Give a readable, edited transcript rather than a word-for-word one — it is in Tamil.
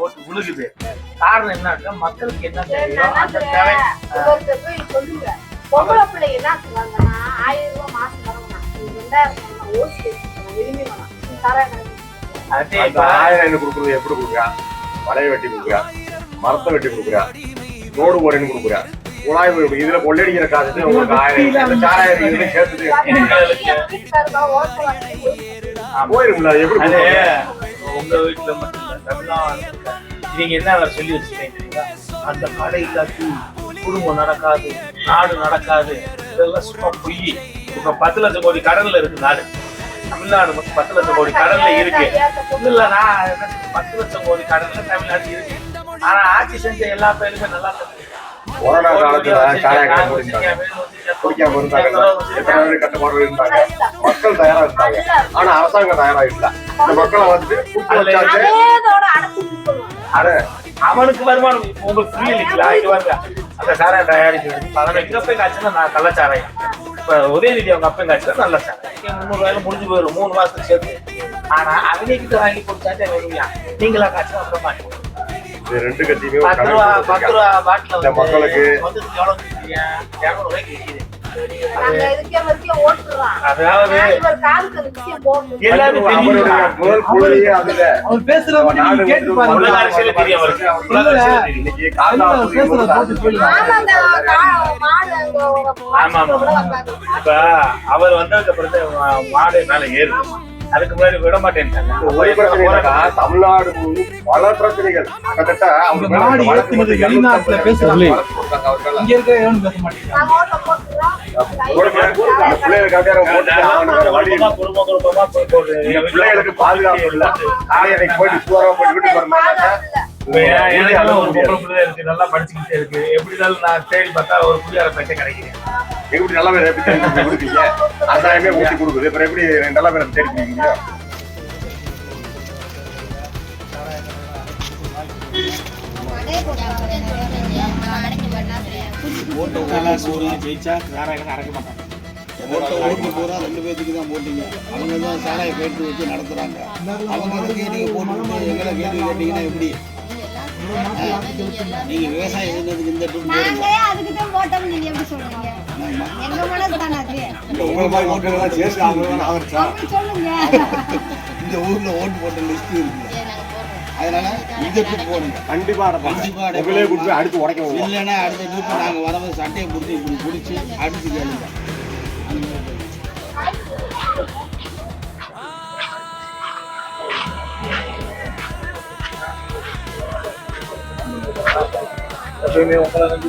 ஓட்டு விழுகுது. காரணம் என்னன்னா மக்களுக்கு என்ன தேவையோ அந்த தேவை. சொல்லுங்க பொம்பளை பிள்ளை என்ன சொல்றாங்கன்னா 1000 ரூபாய் மாசம் தரணும், 2000 ஓட்டு விரும்பி வேணாம். அதே 1000 கொடுக்குறது எப்படி கொடுக்குறா? வலையை வெட்டி கொடுக்குறா, மரத்தை வெட்டி கொடுக்குறா, ரோடு போறேன்னு கொடுக்குறா, குழாய் இதுல கொள்ளடிக்கிற காசு உங்களுக்கு 1000 4000 சேர்த்துட்டு போயிருங்களா? எப்படி உங்க வீட்டுல மட்டும் இல்ல, தமிழ்நாடு நீங்க என்ன சொல்லி வச்சுக்கீங்க, அந்த கடை இல்லாட்டி குடும்பம் நடக்காது, நாடு நடக்காது. இதெல்லாம் சும்மா பொய். இப்ப 10 லட்சம் கோடி கடன்ல இருக்கு நாடு. தமிழ்நாடு 10 லட்சம் கோடி கடன்ல இருக்கு. இல்ல நான் 10 லட்சம் கோடி கடன்ல தமிழ்நாடு இருக்கு. ஆனா ஆட்சி செஞ்ச எல்லா பேருமே நல்லா கொரோனா காலத்துல கட்டுப்பாடு இருந்தாங்க, மக்கள் தயாரா இருந்தாங்க. ஆனா அரசாங்கம் தயாரா இல்ல. இந்த மக்களை வந்து அவனுக்கு வருமானம் உங்களுக்கு புரியல. அந்த சாராயம் தயாரிக்கிறது எங்க போய் காய்ச்சா நான் கள்ளச்சாராயம். இப்ப உதயநிதி அவங்க அப்பயும் காய்ச்சா நல்ல சாராயம் 300 ரூபாயில முடிஞ்சு போயிடும் 3 மாசத்துக்கு சேர்த்து. ஆனா அவங்க கிட்ட வாங்கி கொடுத்தா நீங்களா காய்ச்சா அப்புறம் மாட்டோம். 2 கட்சியுமே 10 ரூபா பாட்டில மக்களுக்கு எவ்வளவு 200 ரூபாய்க்கு விற்கிது. அதாவது அவர் வந்ததுக்கு அப்புறம் மாடு மேல ஏறுது. அதுக்கு முன்னாடி விட மாட்டேன்ட்டாங்க. தமிழ்நாடு பல பிரச்சனைகள் கிட்டத்தட்ட வெளிநாட்டுல பேசுறாங்க, இங்க இருக்க எவனும் பேச மாட்டேங்கிறாங்க. பிள்ளைகளுக்கு பாதுகாப்பு இல்ல. நாளைக்கு போயிட்டு சூறா போயிட்டு வீட்டுக்கு வர மாட்டாங்க. நல்லா படிச்சுக்கிட்டே இருக்கு. எப்படினாலும் நான் தேடி பார்த்தா ஒரு புள்ளியார பேட்டை கிடைக்கிறேன். எப்படி நல்ல பேர் எப்படி கொடுப்பீங்க? அரசாங்கமே ஊட்டி கொடுக்குது. அப்புறம் எப்படி நல்ல பேரை தேடி முடியும்? ஓட்டு பூரா 2 பேத்துக்கு தான் போட்டீங்க. அவங்க தான் சாராய கேட்டு வச்சு நடத்துறாங்க. அவங்க நீங்க போட்டு எங்களை கேள்வி கேட்டீங்கன்னா எப்படி? நீங்க விவசாயம் செய்யறதுக்கு இந்த அதுக்கு தான் போட்டோம். நீங்க எப்படி சொல்றீங்க? எங்க மனசு தானே அது. உங்க மாதிரி மக்கள் எல்லாம் சேர்த்து அவங்க ஆவறச்சா சொல்லுங்க. இந்த ஊர்ல ஓட்டு போட்ட லிஸ்ட் இருக்கு. அதனால இந்த ட்ரிப் போடுங்க. கண்டிப்பா உங்களே கொடுத்து அடுத்து உடைக்க. இல்லைன்னா அடுத்த ட்ரிப் நாங்க வரது சட்டையை பிடிச்சி இப்படி பிடிச்சி அடிச்சு கேளுங்க. உங்களை நம்பி